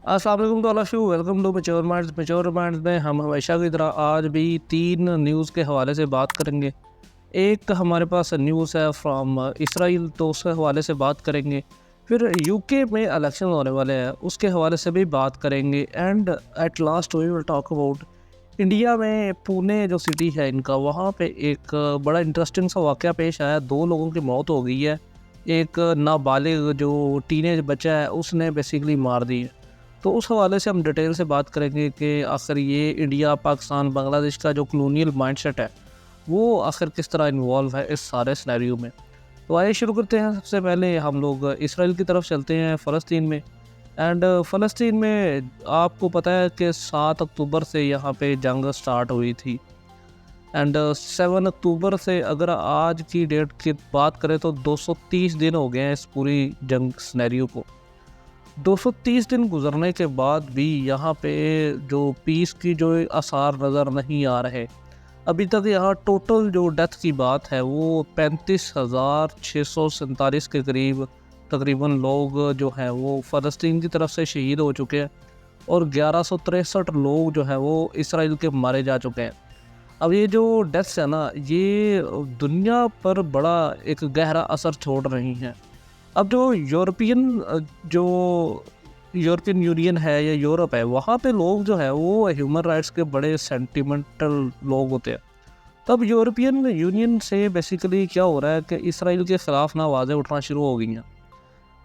अस्सलाम वालेकुम तो अल्लाह शू वेलकम टू मैच्योर माइंड्स में हम हमेशा की तरह आज भी 3 न्यूज़ के हवाले से बात करेंगे। एक हमारे पास न्यूज़ है फ्रॉम इसराइल, तो उसके हवाले से बात करेंगे। फिर यूके में इलेक्शन होने वाले हैं, उसके हवाले से भी बात करेंगे। And at last we will talk about India में पुणे जो सिटी है इनका, वहाँ पे एक बड़ा इंटरेस्टिंग सा वाक़या पेश आया। 2 लोगों की मौत हो गई है। एक नाबालिग जो टीनेज बच्चा है उसने बेसिकली मार दी है। तो उस हवाले से हम डिटेल से बात करेंगे कि आखिर ये इंडिया, पाकिस्तान, बांग्लादेश का जो कॉलोनियल माइंडसेट है वो आखिर किस तरह इन्वॉल्व है इस सारे सिनेरियो में। तो आइए शुरू करते हैं। सबसे पहले हम लोग इसराइल की तरफ चलते हैं, फ़लस्तीन में। एंड फ़लस्तीन में आपको पता है कि 7 अक्टूबर से यहाँ पे जंग स्टार्ट हुई थी। एंड 7 अक्टूबर से अगर आज की डेट की बात करें तो 230 दिन हो गए हैं इस पूरी जंग सिनेरियो को। 230 दिन गुजरने के बाद भी यहाँ पे जो पीस की जो आसार नज़र नहीं आ रहे। अभी तक यहाँ टोटल जो डेथ की बात है वो 35,647 के करीब तकरीबन लोग जो हैं वो फ़लस्तीन की तरफ से शहीद हो चुके हैं और 1163 लोग जो है वो इसराइल के मारे जा चुके हैं। अब ये जो डेथ्स है ना, ये दुनिया पर बड़ा एक गहरा असर छोड़ रही हैं। अब जो यूरोपियन यूनियन है या यूरोप है, वहाँ पे लोग जो है वो ह्यूमन राइट्स के बड़े सेंटिमेंटल लोग होते हैं। तब यूरोपियन यूनियन से बेसिकली क्या हो रहा है कि इसराइल के ख़िलाफ़ ना आवाज़ें उठना शुरू हो गई हैं।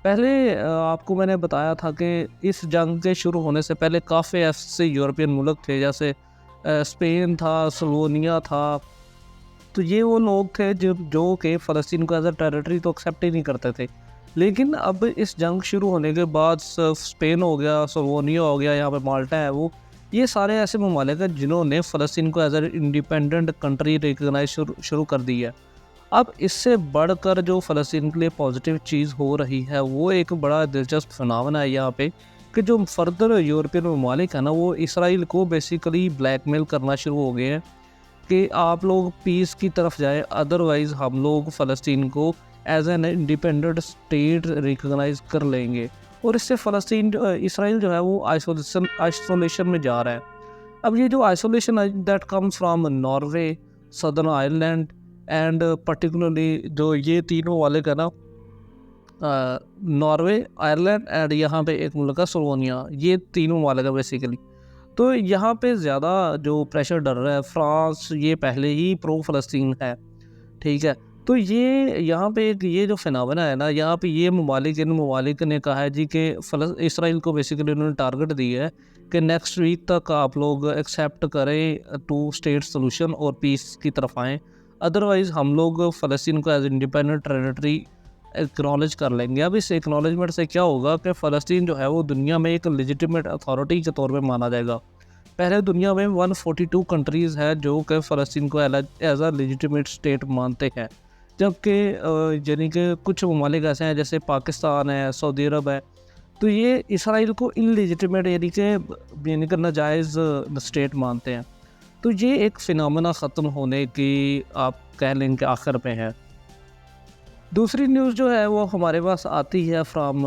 पहले आपको मैंने बताया था कि इस जंग के शुरू होने से पहले काफ़ी ऐसे यूरोपियन मुल्क थे, जैसे स्पेन था, स्लोवेनिया था। तो ये वो लोग थे जो कि फ़लस्तीन को एज अ टेरिटरी तो एक्सेप्ट ही नहीं करते थे। लेकिन अब इस जंग शुरू होने के बाद स्पेन हो गया, स्लोवेनिया हो गया, यहाँ पे माल्टा है, वो ये सारे ऐसे ममालिक हैं जिन्होंने फ़लस्तीन को as a independent country recognise शुरू कर दी है। अब इससे बढ़कर जो फ़लस्तीन के लिए पॉजिटिव चीज़ हो रही है वो एक बड़ा दिलचस्प फिनोमेना है यहाँ पे, कि जो फर्दर यूरोपियन ममालिक है ना, वो इसराइल को बेसिकली ब्लैकमेल करना शुरू हो गए हैं कि आप लोग पीस की तरफ जाएं, अदरवाइज़ हम लोग फ़लस्तीन को as an independent state recognise कर लेंगे। और इससे फ़लस्तीन इसराइल जो है वो आइसोलेशन में जा रहा है। अब ये जो isolation that comes from Norway, southern Ireland and particularly जो ये तीनों वाले का ना, नॉर्वे, आयरलैंड एंड यहाँ पे एक मुल्क है स्लोवेनिया, ये तीनों वाले का बेसिकली। तो यहाँ पे ज़्यादा जो प्रेशर डल रहा है, फ्रांस ये पहले ही प्रो फ़लस्तीन है, ठीक है। तो ये यहाँ पे एक ये जो फिनोमेना है ना, यहाँ पे ये इन ममालिक ने कहा है जी कि इसराइल को बेसिकली उन्होंने टारगेट दी है कि नेक्स्ट वीक तक आप लोग एक्सेप्ट करें 2 स्टेट सोल्यूशन और पीस की तरफ आएँ, अदरवाइज़ हम लोग फ़लस्तीन को एज इंडिपेंडेंट टेरिटरी एक्नॉलेज कर लेंगे। अब इस एक्नॉलेजमेंट से क्या होगा कि फ़लस्तीन जो है वो दुनिया में एक लेजिटिमेट अथॉरिटी के तौर पे माना जाएगा। पहले दुनिया में 142 कंट्रीज़ है जो कि फ़लस्तीन को एज अ लेजिटिमेट स्टेट मानते हैं, जबकि यानी कि कुछ ममालिक ऐसे हैं जैसे पाकिस्तान है, सऊदी अरब है, तो ये इसराइल को इललेजिटिमेट यानी कि नाजायज़ स्टेट मानते हैं। तो ये एक फिनोमेना ख़त्म होने की आप कह लें कि आखिर पे है। दूसरी न्यूज़ जो है वो हमारे पास आती है फ्राम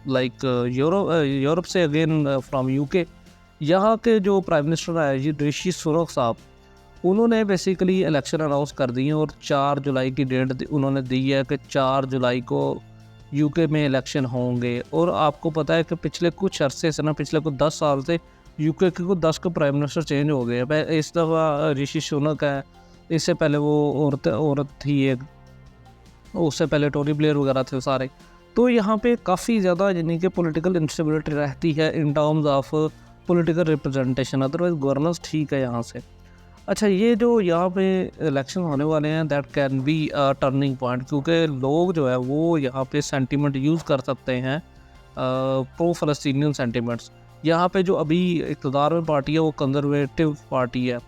लाइक यूरोप से, अगेन फ्राम यूके। यहाँ के जो प्राइम मिनिस्टर है ये ऋषि सुनक साहब, उन्होंने बेसिकली इलेक्शन अनाउंस कर दिए और 4 जुलाई की डेट उन्होंने दी है कि 4 जुलाई को यूके में इलेक्शन होंगे। और आपको पता है कि पिछले कुछ अरसे से ना, पिछले कुछ 10 साल से यूके के कुछ 10 के प्राइम मिनिस्टर चेंज हो गए हैं। इस दफ़ा ऋषि सुनक है, इससे पहले वो औरत थी एक, उससे पहले टोनी ब्लेयर वगैरह थे सारे। तो यहाँ पे काफ़ी ज़्यादा यानी कि पॉलिटिकल इंस्टेबिलिटी रहती है in terms of political representation, otherwise governance ठीक है यहाँ से। अच्छा, ये जो यहाँ पे इलेक्शन होने वाले हैं that can be a turning point, क्योंकि लोग जो है वो यहाँ पे सेंटिमेंट यूज़ कर सकते हैं, प्रो फ़लस्तीनियन सेंटिमेंट्स। यहाँ पे जो अभी इक़्तिदार में पार्टी है वो कंजर्वेटिव पार्टी है,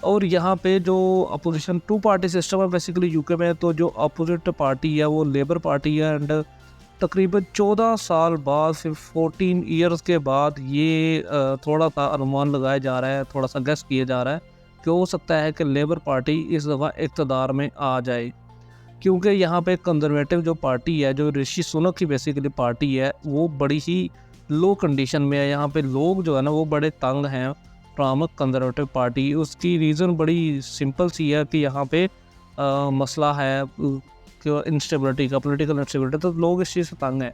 और यहाँ पे जो अपोजिशन 2 पार्टी सिस्टम है बेसिकली यूके में, तो जो अपोजिट पार्टी है वो लेबर पार्टी है। एंड तकरीबन 14 साल बाद, फिर 14 ईयर्स के बाद ये थोड़ा सा अनुमान लगाया जा रहा है, थोड़ा सा गेस किया जा रहा है कि हो सकता है कि लेबर पार्टी इस दफ़ा इक़्तिदार में आ जाए, क्योंकि यहाँ पे कंजर्वेटिव जो पार्टी है, जो ऋषि सुनक की बेसिकली पार्टी है, वो बड़ी ही लो कंडीशन में है। यहाँ पे लोग जो है ना वो बड़े तंग हैं फ्राम कंजर्वेटिव पार्टी। उसकी रीज़न बड़ी सिंपल सी है कि यहाँ पे मसला है इंस्टेबिलिटी का, पॉलिटिकल इंस्टेबिलिटी, तो लोग इस चीज़ से तंग हैं।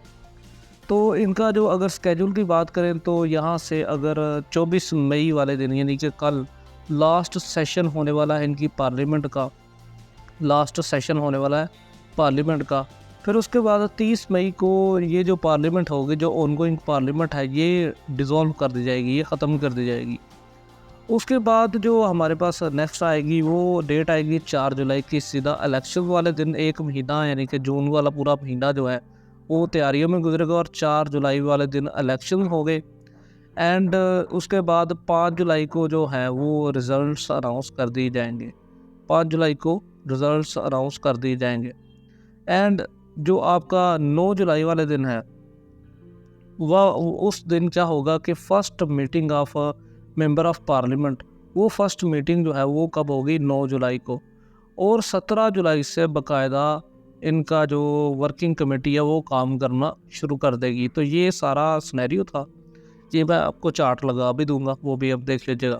तो इनका जो अगर स्केड्यूल की बात करें तो यहाँ से अगर 24 मई वाले दिन यानी कि कल लास्ट सेशन होने वाला है इनकी पार्लियामेंट का, लास्ट सेशन होने वाला है पार्लियामेंट का। फिर उसके बाद 30 मई को ये जो पार्लियामेंट होगी, जो ऑनगोइंग पार्लियामेंट है, ये डिज़ोल्व कर दी जाएगी, ये ख़त्म कर दी जाएगी। उसके बाद जो हमारे पास नेक्स्ट आएगी वो डेट आएगी 4 जुलाई की, सीधा इलेक्शन वाले दिन। एक महीना यानी कि जून वाला पूरा महीना जो है वो तैयारियों में गुजरेगा और 4 जुलाई वाले दिन इलेक्शन हो गए। एंड उसके बाद 5 जुलाई को जो है वो रिज़ल्ट्स अनाउंस कर दिए जाएंगे। 5 जुलाई को रिज़ल्ट्स अनाउंस कर दिए जाएंगे। एंड जो आपका 9 जुलाई वाले दिन है वह उस दिन क्या होगा कि first meeting of member of parliament, वो फर्स्ट मीटिंग जो है वो कब होगी? 9 जुलाई को। और 17 जुलाई से बाकायदा इनका जो वर्किंग कमेटी है वो काम करना शुरू कर देगी। तो ये सारा सिनेरियो था, ये मैं आपको चार्ट लगा भी दूंगा, वो भी अब देख लीजिएगा।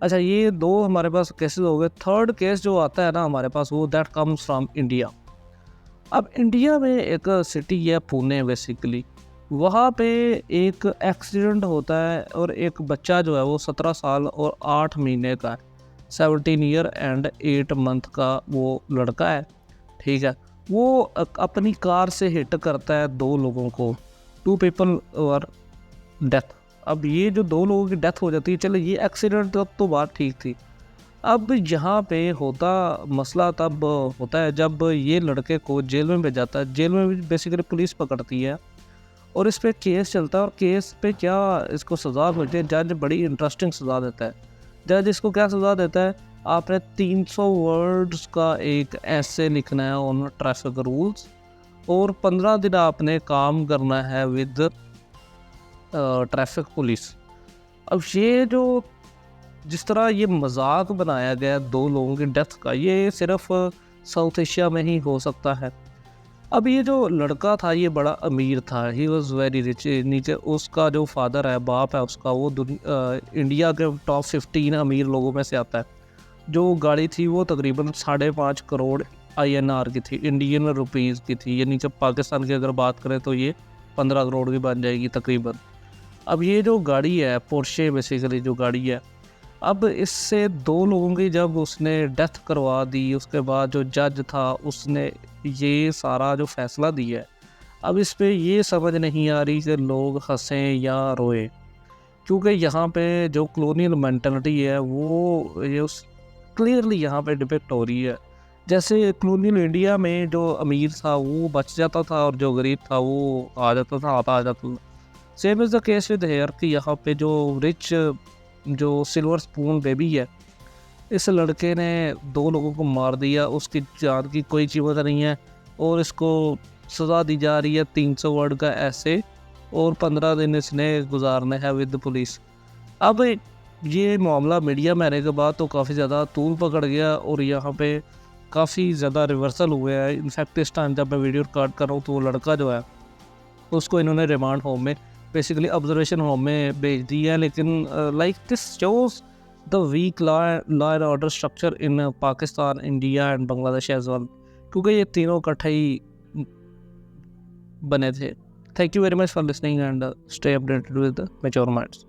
अच्छा, ये दो हमारे पास केसेस हो गए। थर्ड केस जो आता है ना हमारे पास, वो दैट कम्स फ्रॉम इंडिया। अब इंडिया में एक सिटी है पुणे बेसिकली, वहाँ पे एक एक्सीडेंट होता है और एक बच्चा जो है वो 17 साल और 8 महीने का है, 17 ईयर एंड 8 मंथ का वो लड़का है। ठीक है, वो अपनी कार से हिट करता है 2 लोगों को, 2 पीपल और डेथ। अब ये जो 2 लोगों की डेथ हो जाती है, चलो ये एक्सीडेंट तो बात ठीक थी। अब यहाँ पे होता मसला तब होता है जब ये लड़के को जेल में भेजा जाता है। जेल में बेसिकली पुलिस पकड़ती है और इस पे केस चलता है, और केस पे क्या इसको सज़ा मिलती है। जज बड़ी इंटरेस्टिंग सज़ा देता है। जज इसको क्या सज़ा देता है? आपने 300 वर्ड्स का एक ऐसे लिखना है ऑन ट्रैफिक रूल्स, और 15 दिन आपने काम करना है विद ट्रैफिक पुलिस। अब ये जो जिस तरह ये मजाक बनाया गया 2 लोगों की डेथ का, ये सिर्फ साउथ एशिया में ही हो सकता है। अब ये जो लड़का था ये बड़ा अमीर था, ही वॉज़ वेरी रिच। नीचे उसका जो फादर है, बाप है उसका, वो इंडिया के टॉप 15 अमीर लोगों में से आता है। जो गाड़ी थी वो तकरीबन 5.5 करोड़ INR की थी, इंडियन रुपीज़ की थी। यानी कि पाकिस्तान की अगर बात करें तो ये 15 करोड़ की बन जाएगी तकरीबन। अब ये जो गाड़ी है पोर्शे बेसिकली जो गाड़ी है, अब इससे 2 लोगों की जब उसने डेथ करवा दी, उसके बाद जो जज था उसने ये सारा जो फैसला दिया है, अब इस पे ये समझ नहीं आ रही कि लोग हंसें या रोए, क्योंकि यहाँ पे जो कॉलोनियल मेंटालिटी है वो ये उस क्लियरली यहाँ पे डिपिक्ट हो रही है। जैसे कॉलोनियल इंडिया में जो अमीर था वो बच जाता था और जो गरीब था वो आ जाता था, आता आ जाता था। Same is the case with here कि यहाँ पे जो रिच जो सिल्वर स्पून बेबी है, इस लड़के ने 2 लोगों को मार दिया, उसकी जान की कोई कीमत नहीं है, और इसको सज़ा दी जा रही है 300 वर्ड का ऐसे, और 15 दिन इसने गुजारने हैं विद पुलिस। अब ये मामला मीडिया में आने के बाद तो काफ़ी ज़्यादा तूल पकड़ गया और यहाँ पे काफ़ी ज़्यादा रिवर्सल हुए हैं। इनफैक्ट इस टाइम जब मैं वीडियो रिकॉर्ड कर रहा हूँ तो वो लड़का जो है उसको इन्होंने रिमांड होम में, बेसिकली ऑब्जर्वेशन होम में भेज दिया है। लेकिन like this shows the weak law and order structure in Pakistan, India and Bangladesh as well, क्योंकि ये तीनों इकट्ठे ही बने थे। Thank you very much for listening and stay updated with the mature minds.